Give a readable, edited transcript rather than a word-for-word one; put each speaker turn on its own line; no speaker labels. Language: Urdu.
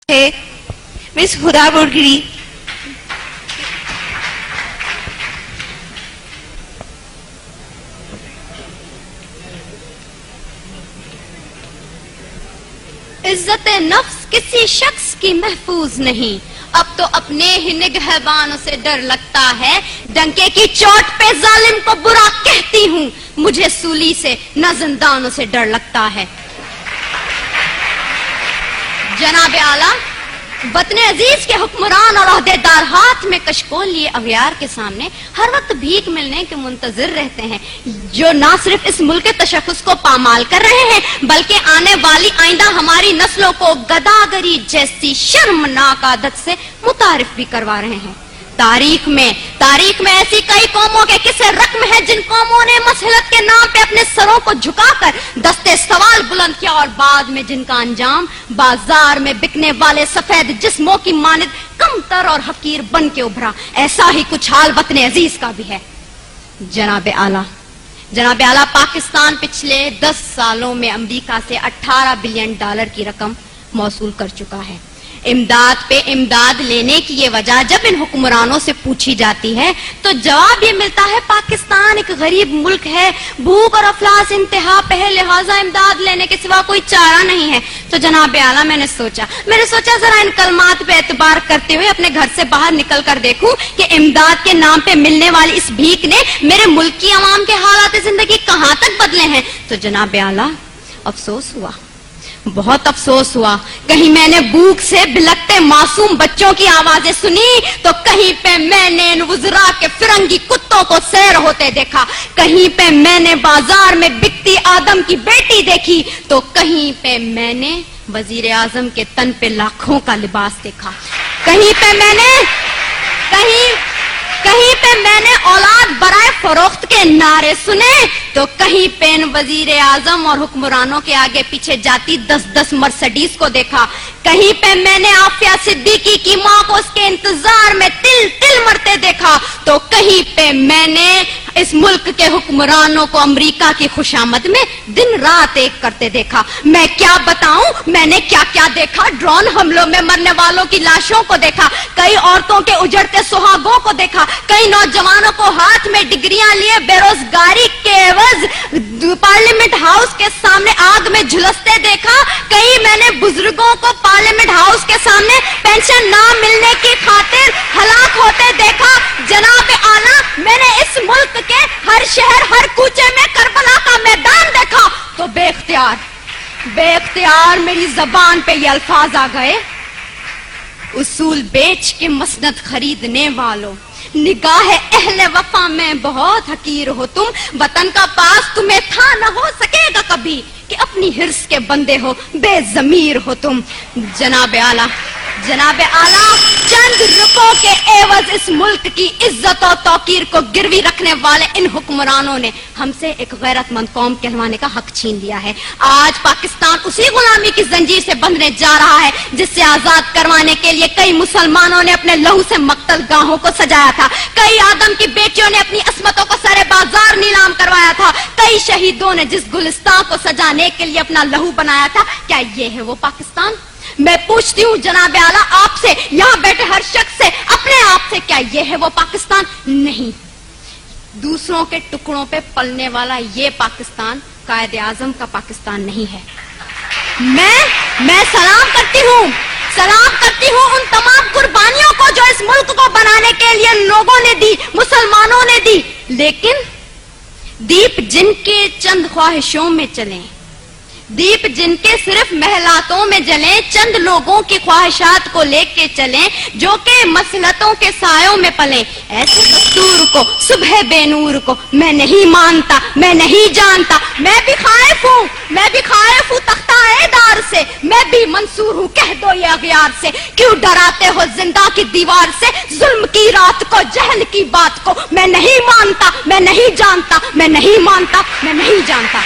ہے مس خدا برگری. عزت نفس کسی شخص کی محفوظ نہیں، اب تو اپنے ہی نگہبانوں سے ڈر لگتا ہے. ڈنکے کی چوٹ پہ ظالم کو برا کہتی ہوں، مجھے سولی سے نہ زندانوں سے ڈر لگتا ہے. جناب اعلیٰ، وطن عزیز کے حکمران اور عہدے دار ہاتھ میں کشکول لیے اغیار کے سامنے ہر وقت بھیک ملنے کے منتظر رہتے ہیں، جو نہ صرف اس ملک کے تشخص کو پامال کر رہے ہیں بلکہ آنے والی آئندہ ہماری نسلوں کو گداگری جیسی شرمناک عادت سے متعارف بھی کروا رہے ہیں. تاریخ میں ایسی کئی قوموں کے قصے رقم ہیں جن قوموں نے مسلط کے نام پہ اپنے سروں کو جھکا کر دستے سوال بلند کیا اور بعد میں جن کا انجام بازار میں بکنے والے سفید جسموں کی مانند کمتر اور حقیر بن کے ابھرا. ایسا ہی کچھ حال وطن عزیز کا بھی ہے. جناب اعلیٰ، پاکستان پچھلے 10 سالوں میں امریکہ سے $18 بلین کی رقم موصول کر چکا ہے. امداد پہ امداد لینے کی یہ وجہ جب ان حکمرانوں سے پوچھی جاتی ہے تو جواب یہ ملتا ہے پاکستان ایک غریب ملک ہے، بھوک اور افلاس انتہا پہ ہے، لہٰذا امداد لینے کے سوا کوئی چارہ نہیں ہے. تو جناب اعلیٰ، میں نے سوچا ذرا ان کلمات پہ اعتبار کرتے ہوئے اپنے گھر سے باہر نکل کر دیکھوں کہ امداد کے نام پہ ملنے والی اس بھیک نے میرے ملک کی عوام کے حالات زندگی کہاں تک بدلے ہیں. تو جناب اعلیٰ، بہت افسوس ہوا. کہیں میں نے بھوک سے بلکتے معصوم بچوں کی آوازیں سنی تو کہیں پہ میں نے وزراء کے فرنگی کتوں کو سیر ہوتے دیکھا، کہیں پہ میں نے بازار میں بکتی آدم کی بیٹی دیکھی تو کہیں پہ میں نے وزیر اعظم کے تن پہ لاکھوں کا لباس دیکھا، کہیں پہ میں نے اولاد برائے فروخت کے نعرے سنے تو کہیں پہ وزیر اعظم اور حکمرانوں کے آگے پیچھے جاتی 10 مرسڈیز کو دیکھا، کہیں پہ میں نے عافیہ صدیقی کی ماں کو اس کے انتظار میں تل مرتے دیکھا تو کہیں پہ میں نے اس ملک کے حکمرانوں کو امریکہ کی خوشامد میں دن رات ایک کرتے دیکھا. میں کیا بتاؤں میں نے کیا کیا دیکھا. ڈرون حملوں میں مرنے والوں کی لاشوں کو دیکھا، کئی عورتوں کے اجڑتے سہاگوں کو دیکھا، کئی نوجوانوں کو ہاتھ میں ڈگریاں لیے بے روزگاری کے عوض پارلیمنٹ ہاؤس کے سامنے آگ میں جھلستے دیکھا، کئی میں نے بزرگوں کو پارلیمنٹ ہاؤس کے سامنے پینشن نہ ملنے کی خاطر ہلاک ہوتے دیکھا. جناب اعلیٰ، میں نے اس ملک کے ہر شہر ہر کوچے میں کربلا کا میدان دیکھا تو بے اختیار میری زبان پہ یہ الفاظ آ گئے: اصول بیچ کے مسند خریدنے والوں، نگاہ اہل وفا میں بہت حقیر ہو تم، وطن کا پاس تمہیں تھا نہ ہو سکے گا کبھی کہ اپنی حرص کے بندے ہو، بے ضمیر ہو تم. جناب اعلیٰ، چند روپوں کے عوض اس ملک کی عزت و توقیر کو گروی رکھنے والے ان حکمرانوں نے ہم سے ایک غیرت مند قوم کہلوانے کا حق چھین لیا ہے. آج پاکستان اسی غلامی کی زنجیر سے بندھنے جا رہا ہے جس سے آزاد کروانے کے لیے کئی مسلمانوں نے اپنے لہو سے مقتل گاہوں کو سجایا تھا، کئی آدم کی بیٹیوں نے اپنی عصمتوں کو سارے بازار نیلام کروایا تھا، کئی شہیدوں نے جس گلستان کو سجانے کے لیے اپنا لہو بنایا تھا. کیا یہ ہے وہ پاکستان؟ میں پوچھتی ہوں جناب اعلیٰ آپ سے، یہاں بیٹھے ہر شخص سے، اپنے آپ سے، کیا یہ ہے وہ پاکستان؟ نہیں. دوسروں کے ٹکڑوں پہ پلنے والا یہ پاکستان قائد اعظم کا پاکستان نہیں ہے. میں سلام کرتی ہوں ان تمام قربانیوں کو جو اس ملک کو بنانے کے لیے لوگوں نے دی، مسلمانوں نے دی، لیکن دیپ جن کے چند خواہشوں میں چلیں، دیپ جن کے صرف محلاتوں میں جلیں، چند لوگوں کی خواہشات کو لے کے چلیں جو کہ مسلطوں کے سایوں میں پلیں، ایسے دستور کو، صبح بے نور کو میں نہیں مانتا، میں نہیں جانتا. میں بھی خائف ہوں تختہ دار سے، میں بھی منصور ہوں کہہ دو یہ اغیار سے. کیوں ڈراتے ہو زندہ کی دیوار سے، ظلم کی رات کو، جہل کی بات کو؟ میں نہیں مانتا، میں نہیں جانتا، میں نہیں مانتا، میں نہیں جانتا.